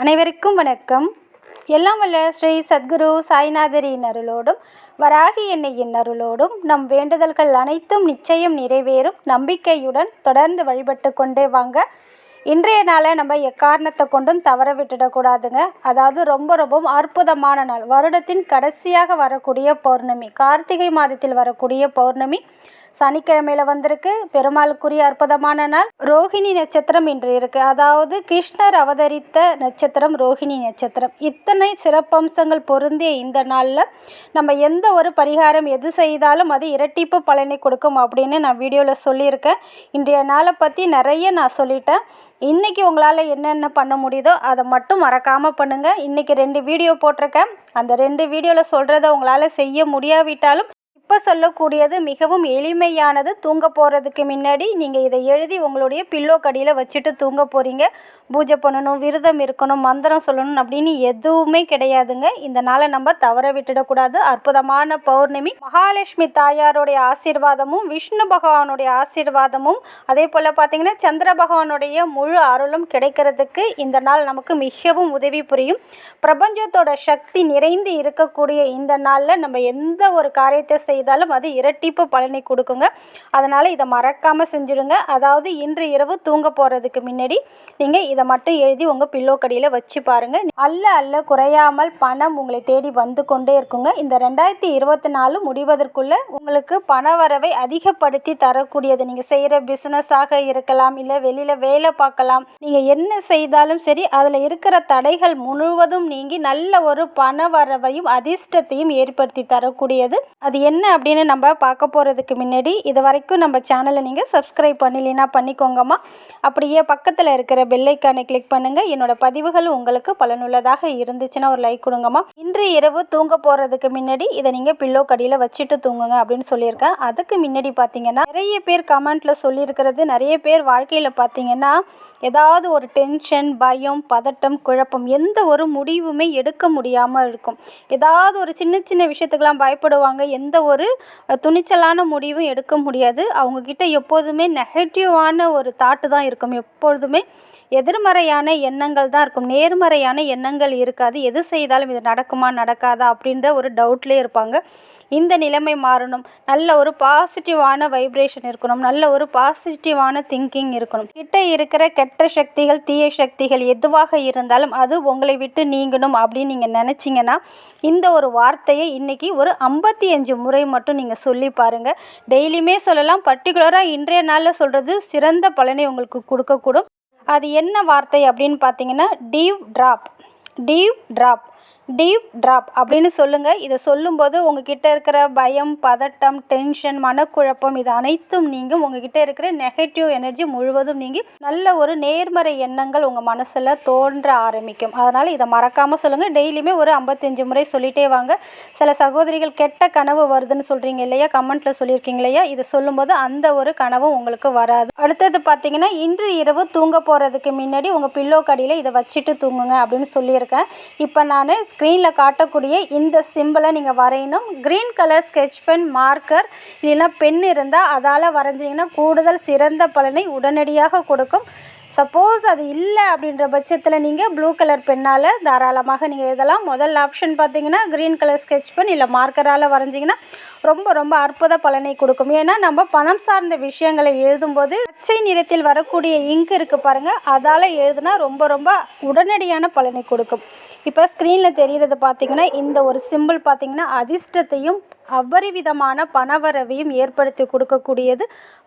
அனைவருக்கும் வணக்கம். எல்லாம் வல்ல ஸ்ரீ சத்குரு சாய்நாதரின் அருளோடும் வராகி எண்ணெயின் அருளோடும் நம் வேண்டுதல்கள் அனைத்தும் நிச்சயம் நிறைவேறும் நம்பிக்கையுடன் தொடர்ந்து வழிபட்டு கொண்டே வாங்க. இன்றைய நாளை நம்ம எக்காரணத்தை கொண்டும் தவற விட்டுடக்கூடாதுங்க. அதாவது ரொம்ப அற்புதமான நாள். வருடத்தின் கடைசியாக வரக்கூடிய பௌர்ணமி, கார்த்திகை மாதத்தில் வரக்கூடிய பௌர்ணமி சனிக்கிழமையில் வந்திருக்கு. பெருமாளுக்குரிய அற்புதமான நாள். ரோஹிணி நட்சத்திரம் இன்று இருக்குது. அதாவது கிருஷ்ணர் அவதரித்த நட்சத்திரம் ரோஹிணி நட்சத்திரம். இத்தனை சிறப்பம்சங்கள் பொருந்திய இந்த நாளில் நம்ம எந்த ஒரு பரிகாரம் எது செய்தாலும் அது இரட்டிப்பு பலனை கொடுக்கும் அப்படின்னு நான் வீடியோவில் சொல்லியிருக்கேன். இன்றைய நாளை பற்றி நிறைய நான் சொல்லிட்டேன். இன்றைக்கி உங்களால் என்னென்ன பண்ண முடியுதோ அதை மட்டும் மறக்காமல் பண்ணுங்கள். இன்றைக்கி 2 வீடியோ போட்டிருக்கேன். அந்த 2 வீடியோவில் சொல்கிறத உங்களால் செய்ய முடியாவிட்டாலும் இப்போ சொல்லக்கூடியது மிகவும் எளிமையானது. தூங்க போகிறதுக்கு முன்னாடி நீங்கள் இதை எழுதி உங்களுடைய பில்லோ கடியில் வச்சுட்டு தூங்க போகிறீங்க. பூஜை பண்ணணும், விரதம் இருக்கணும், மந்திரம் சொல்லணும் அப்படின்னு எதுவுமே கிடையாதுங்க. இந்த நாளை நம்ம தவற விட்டுடக்கூடாது. அற்புதமான பௌர்ணமி. மகாலட்சுமி தாயாருடைய ஆசீர்வாதமும் விஷ்ணு பகவானுடைய ஆசீர்வாதமும் அதே போல் பார்த்திங்கன்னா சந்திர பகவானுடைய முழு அருளும் கிடைக்கிறதுக்கு இந்த நாள் நமக்கு மிகவும் உதவி புரியும். பிரபஞ்சத்தோட சக்தி நிறைந்து இருக்கக்கூடிய இந்த நாளில் நம்ம எந்த ஒரு காரியத்தை செய்தாலும் அது இரட்டிப்பு பலனை கொடுக்குங்க. அதனால் இதை மறக்காமல் செஞ்சுடுங்க. அதாவது இன்று இரவு தூங்க போகிறதுக்கு முன்னாடி நீங்கள் இதை மட்டும் எழுதி உங்கள் பில்லோ கடியில் வச்சு பாருங்கள். அல்ல குறையாமல் பணம் உங்களை தேடி வந்து கொண்டே இருக்குங்க. இந்த 2024 முடிவதற்குள்ளே உங்களுக்கு பண வரவை அதிகப்படுத்தி தரக்கூடியது. நீங்கள் செய்கிற பிஸ்னஸாக இருக்கலாம், இல்லை வெளியில் வேலை பார்க்கலாம். நீங்கள் என்ன செய்தாலும் சரி அதில் இருக்கிற தடைகள் முழுவதும் நீங்கி நல்ல ஒரு பண வரவையும் அதிர்ஷ்டத்தையும் ஏற்படுத்தி தரக்கூடியது. அது என்ன அப்படின்னு நம்ம பார்க்க போகிறதுக்கு முன்னாடி இது வரைக்கும் நம்ம சேனலை நீங்கள் சப்ஸ்கிரைப் பண்ணலைன்னா பண்ணிக்கோங்கம்மா. அப்படியே பக்கத்தில் இருக்கிற பெல்லைக்கானை கிளிக் பண்ணுங்கள். என்னோட பதிவுகள் உங்களுக்கு பலனுள்ளதாக இருந்துச்சுன்னா ஒரு லைக் கொடுங்கம்மா. இன்று இரவு தூங்க போகிறதுக்கு முன்னாடி இதை நீங்கள் பில்லோ கடியில் வச்சுட்டு தூங்குங்க அப்படின்னு சொல்லியிருக்கேன். அதுக்கு முன்னாடி பார்த்தீங்கன்னா நிறைய பேர் கமெண்ட்டில் சொல்லியிருக்கிறது, நிறைய பேர் வாழ்க்கையில் பார்த்தீங்கன்னா ஏதாவது ஒரு டென்ஷன், பயம், பதட்டம், குழப்பம், எந்த ஒரு முடிவுமே எடுக்க முடியாமல் இருக்கும். ஏதாவது ஒரு சின்ன விஷயத்துக்கெல்லாம் பயப்படுவாங்க. எந்த ஒரு துணிச்சலான முடிவும் எடுக்க முடியாது. அவங்கக்கிட்ட எப்போதுமே நெகட்டிவான ஒரு தாட்டு தான் இருக்கும். எப்பொழுதுமே எதிர்மறையான எண்ணங்கள் தான் இருக்கும். நேர்மறையான எண்ணங்கள் இருக்காது. எது செய்தாலும் இது நடக்குமா நடக்காதா அப்படின்ற ஒரு டவுட்லேயே இருப்பாங்க. இந்த நிலைமை மாறணும். நல்ல ஒரு பாசிட்டிவான வைப்ரேஷன் இருக்கணும். நல்ல ஒரு பாசிட்டிவான திங்கிங் இருக்கணும். கிட்ட இருக்கிற கெட்ட சக்திகள், தீய சக்திகள் எதுவாக இருந்தாலும் அது உங்களை விட்டு நீங்கணும் அப்படின்னு நீங்கள் நினச்சிங்கன்னா இந்த ஒரு வார்த்தையை இன்றைக்கி ஒரு 55 முறை மட்டும் நீங்கள் சொல்லி பாருங்கள். டெய்லியுமே சொல்லலாம். பர்டிகுலராக இன்றைய நாளில் சொல்கிறது சிறந்த பலனை உங்களுக்கு கொடுக்கக்கூடும். அது என்ன வார்த்தை அப்படின்னு பார்த்தீங்கன்னா டீப் ட்ராப் அப்படின்னு சொல்லுங்கள். இதை சொல்லும்போது உங்ககிட்ட இருக்கிற பயம், பதட்டம், டென்ஷன், மனக்குழப்பம் இது அனைத்தும் நீங்கும். உங்ககிட்ட இருக்கிற நெகட்டிவ் எனர்ஜி முழுவதும் நீங்கி நல்ல ஒரு நேர்மறை எண்ணங்கள் உங்கள் மனசில் தோன்ற ஆரம்பிக்கும். அதனால் இதை மறக்காமல் சொல்லுங்கள். டெய்லியுமே ஒரு 55 முறை சொல்லிகிட்டே வாங்க. சில சகோதரிகள் கெட்ட கனவு வருதுன்னு சொல்கிறீங்க இல்லையா, கமெண்ட்டில் சொல்லியிருக்கீங்க இல்லையா, இதை சொல்லும்போது அந்த ஒரு கனவும் உங்களுக்கு வராது. அடுத்தது பார்த்தீங்கன்னா இன்று இரவு தூங்க போகிறதுக்கு முன்னாடி உங்கள் பில்லோ கடியில் இதை வச்சுட்டு தூங்குங்க அப்படின்னு சொல்லியிருக்கேன். இப்போ நான் ஸ்க்ரீனில் காட்டக்கூடிய இந்த சிம்பிளை நீங்கள் வரையணும். Green colour sketch pen, marker இல்லைன்னா பென் இருந்தால் அதால் வரைஞ்சிங்கன்னா கூடுதல் சிறந்த பலனை உடனடியாக கொடுக்கும். சப்போஸ் அது இல்லை அப்படின்ற பட்சத்தில் நீங்கள் ப்ளூ கலர் பெண்ணால் தாராளமாக நீங்கள் எழுதலாம். முதல் ஆப்ஷன் பார்த்தீங்கன்னா க்ரீன் கலர் ஸ்கெட்ச் பென் இல்லை மார்க்கரால் வரைஞ்சிங்கன்னா ரொம்ப அற்புத பலனை கொடுக்கும். ஏன்னா நம்ம பணம் சார்ந்த விஷயங்களை எழுதும்போது பச்சை நிறத்தில் வரக்கூடிய இங்கு இருக்குது பாருங்கள், அதால் எழுதுனா ரொம்ப உடனடியான பலனை கொடுக்கும். இப்போ ஸ்க்ரீனில் தெரிகிறது பார்த்தீங்கன்னா இந்த ஒரு சிம்பிள் பார்த்தீங்கன்னா அதிர்ஷ்டத்தையும் அபரிவிதமான பணவரவையும் ஏற்படுத்தி கொடுக்கக்கூடியது.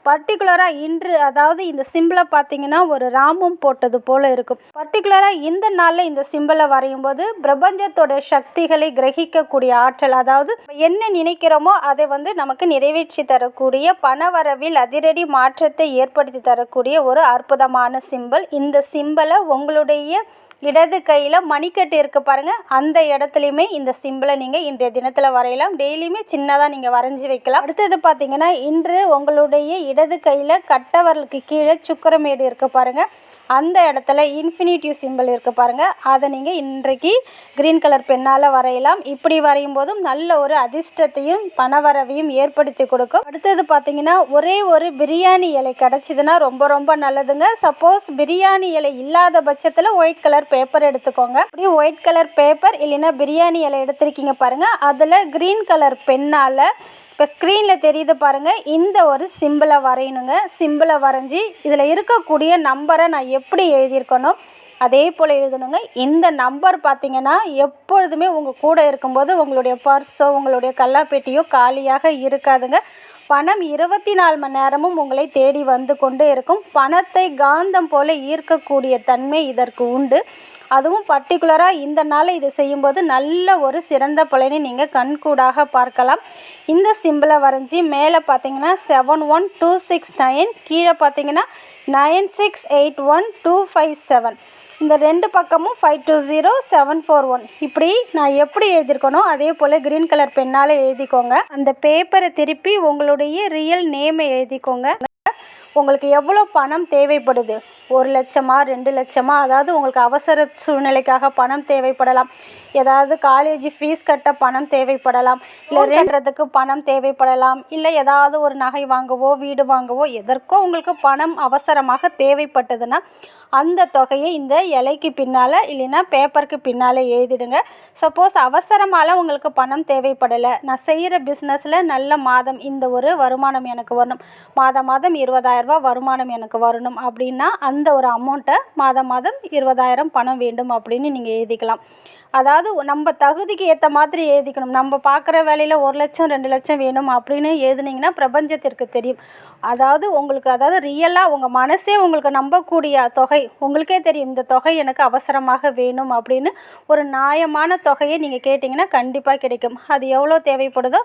பர்டிகுலராக இன்று அதாவது இந்த சிம்பிளை பார்த்தீங்கன்னா ஒரு ராமம் போட்டது போல் இருக்கும். பர்டிகுலராக இந்த நாளில் இந்த சிம்பிளை வரையும் போது பிரபஞ்சத்தோட சக்திகளை கிரகிக்கக்கூடிய ஆற்றல், அதாவது என்ன நினைக்கிறோமோ அதை நமக்கு நிறைவேற்றி தரக்கூடிய பணவரவில் அதிரடி மாற்றத்தை ஏற்படுத்தி தரக்கூடிய ஒரு அற்புதமான சிம்பிள். இந்த சிம்பிளை உங்களுடைய இடது கையில் மணிக்கட்டு இருக்குது பாருங்கள், அந்த இடத்துலையுமே இந்த சிம்பிளை நீங்கள் இன்றைய தினத்தில் வரையலாம். டெய்லியுமே சின்னதாக நீங்கள் வரைஞ்சி வைக்கலாம். அடுத்தது பார்த்தீங்கன்னா இன்று உங்களுடைய இடது கையில் கட்டவரலுக்கு கீழே சுக்கரமேடு இருக்குது பாருங்கள், அந்த இடத்துல இன்ஃபினிட்டிவ் சிம்பிள் இருக்குது பாருங்கள், அதை நீங்கள் இன்றைக்கு க்ரீன் கலர் பெண்ணால் வரையலாம். இப்படி வரையும் போதும் நல்ல ஒரு அதிர்ஷ்டத்தையும் பணவரவையும் ஏற்படுத்தி கொடுக்கும். அடுத்தது பார்த்திங்கன்னா, ஒரே ஒரு பிரியாணி இலை கிடச்சிதுன்னா ரொம்ப ரொம்ப நல்லதுங்க. சப்போஸ் பிரியாணி இலை இல்லாத பட்சத்தில் ஒயிட் கலர் பேப்பர் எடுத்துக்கோங்க. அப்படி ஒயிட் கலர் பேப்பர் இல்லைன்னா பிரியாணி இலை எடுத்துருக்கீங்க பாருங்கள், அதில் க்ரீன் கலர் பெண்ணால் இப்போ ஸ்க்ரீனில் தெரியுது பாருங்கள், இந்த ஒரு சிம்பிளை வரையணுங்க. சிம்பிளை வரைஞ்சி இதில் இருக்கக்கூடிய நம்பரை நான் எப்படி எழுதியிருக்கணும் அதே போல் எழுதணுங்க. இந்த நம்பர் பார்த்திங்கன்னா எப்பொழுதுமே உங்கள் கூட இருக்கும்போது உங்களுடைய பர்ஸோ உங்களுடைய கல்லாப்பெட்டியோ காலியாக இருக்காதுங்க. பணம் 24 மணி நேரமும் உங்களை தேடி வந்து கொண்டு இருக்கும். பணத்தை காந்தம் போல் ஈர்க்கக்கூடிய தன்மை இதற்கு உண்டு. அதுவும் பர்டிகுலராக இந்த நாளில் இதை செய்யும்போது நல்ல ஒரு சிறந்த பலனை நீங்கள் கண்கூடாக பார்க்கலாம். இந்த சிம்பிளை வரைஞ்சி மேலே பார்த்தீங்கன்னா 71269, கீழே பார்த்தீங்கன்னா 96812557, இந்த 2 பக்கமும் 520741. இப்படி நான் எப்படி எழுதியிருக்கணும் அதே போல் க்ரீன் கலர் பெண்ணால் எழுதிக்கோங்க. அந்த பேப்பரை திருப்பி உங்களுடைய ரியல் நேமை எழுதிக்கோங்க. உங்களுக்கு எவ்வளோ பணம் தேவைப்படுது, 1 லட்சமா 2 லட்சமா, அதாவது உங்களுக்கு அவசர சூழ்நிலைக்காக பணம் தேவைப்படலாம், ஏதாவது காலேஜ் ஃபீஸ் கட்ட பணம் தேவைப்படலாம், இல்லை ரெண்டுறதுக்கு பணம் தேவைப்படலாம், இல்லை ஏதாவது ஒரு நகை வாங்கவோ வீடு வாங்கவோ எதற்கோ உங்களுக்கு பணம் அவசரமாக தேவைப்பட்டதுன்னா அந்த தொகையை இந்த இலைக்கு பின்னால் இல்லைன்னா பேப்பருக்கு பின்னால் எழுதிடுங்க. சப்போஸ் அவசரமால உங்களுக்கு பணம் தேவைப்படலை, நான் செய்கிற பிஸ்னஸில் நல்ல மாதம் இந்த ஒரு வருமானம் எனக்கு வரணும், மாதம் 20,000 ரூபா வருமானம் எனக்கு வரணும் அப்படின்னா அந்த ஒரு அமௌண்ட்டை மாதம் 20,000 பணம் வேண்டும் அப்படின்னு நீங்கள் எழுதிக்கலாம். அதாவது நம்ம தகுதிக்கு ஏற்ற மாதிரி எழுதிக்கணும். நம்ம பார்க்குற வேலையில் 1 லட்சம் 2 லட்சம் வேணும் அப்படின்னு எழுதுனீங்கன்னா பிரபஞ்சத்திற்கு தெரியும். அதாவது ரியலாக உங்கள் மனசே உங்களுக்கு நம்பக்கூடிய தொகை உங்களுக்கே தெரியும், இந்த தொகை எனக்கு அவசரமாக வேணும் அப்படின்னு ஒரு நியாயமான தொகையை நீங்கள் கேட்டிங்கன்னா கண்டிப்பாக கிடைக்கும். அது எவ்வளோ தேவைப்படுதோ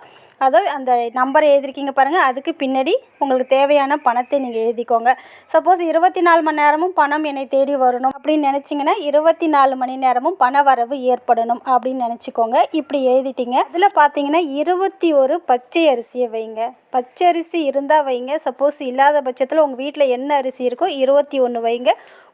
அதோ அந்த நம்பரை எழுதிருக்கீங்க பாருங்கள், அதுக்கு பின்னாடி உங்களுக்கு தேவையான பணத்தை நீங்கள் எழுதிக்கோங்க. சப்போஸ் 24 மணி நேரமும் பணம் என்னை தேடி வரணும் அப்படின்னு நினச்சிங்கன்னா 24 மணி நேரமும் பண வரவு ஏற்படணும் அப்படின்னு நினச்சிக்கோங்க. இப்படி எழுதிட்டீங்க. அதில் பார்த்தீங்கன்னா 21 பச்சை அரிசியை வைங்க. பச்சை அரிசி இருந்தால் வைங்க, சப்போஸ் இல்லாத பட்சத்தில் உங்கள் வீட்டில் என்ன அரிசி இருக்கோ 21 வைங்க.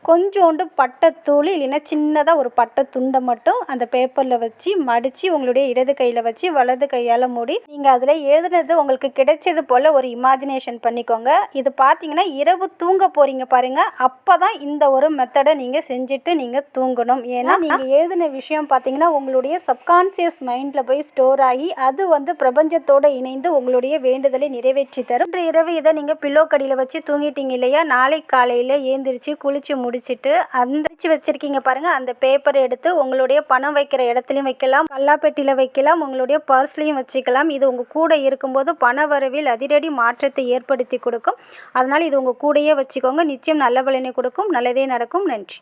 கொஞ்சோண்டு பட்டைத்தூள் இல்லைன்னா சின்னதாக ஒரு பட்டை துண்டை மட்டும் அந்த பேப்பரில் வச்சு மடித்து உங்களுடைய இடது கையில் வச்சு வலது கையால் மூடி நீங்கள் அதில் எழுதுனது உங்களுக்கு கிடைச்சது போல் ஒரு இமேஜினேஷன் பண்ணிக்கோங்க. இது பார்த்தீங்கன்னா இரவு தூங்க போகிறீங்க பாருங்கள், அப்போ தான் இந்த ஒரு மெத்தடை நீங்கள் செஞ்சுட்டு நீங்கள் தூங்கணும். ஏன்னா நீங்கள் எழுதின விஷயம் பார்த்தீங்கன்னா உங்களுடைய சப்கான்சியஸ் மைண்டில் போய் ஸ்டோர் ஆகி அது பிரபஞ்சத்தோடு இணைந்து உங்களுடைய வேண்டுதலை நிறைவேற்றி தரும். இன்று இரவு இதை நீங்கள் பில்லோ கடியில் வச்சு தூங்கிட்டீங்க இல்லையா, நாளை காலையில் ஏந்திரிச்சு குளிச்சு முடிச்சுட்டு அந்த வச்சிருக்கீங்க பாருங்க, அந்த பேப்பரை எடுத்து உங்களுடைய பணம் வைக்கிற இடத்துலையும் வைக்கலாம், கல்லாப்பெட்டியில் வைக்கலாம், உங்களுடைய பர்ஸ்லையும் வச்சுக்கலாம். இது உங்கள் கூட இருக்கும்போது பண வரவில் அதிரடி மாற்றத்தை ஏற்படுத்தி கொடுக்கும். அதனால் இது உங்கள் கூடயே வச்சுக்கோங்க, நிச்சயம் நல்ல பலனை கொடுக்கும், நல்லதே நடக்கும். நன்றி.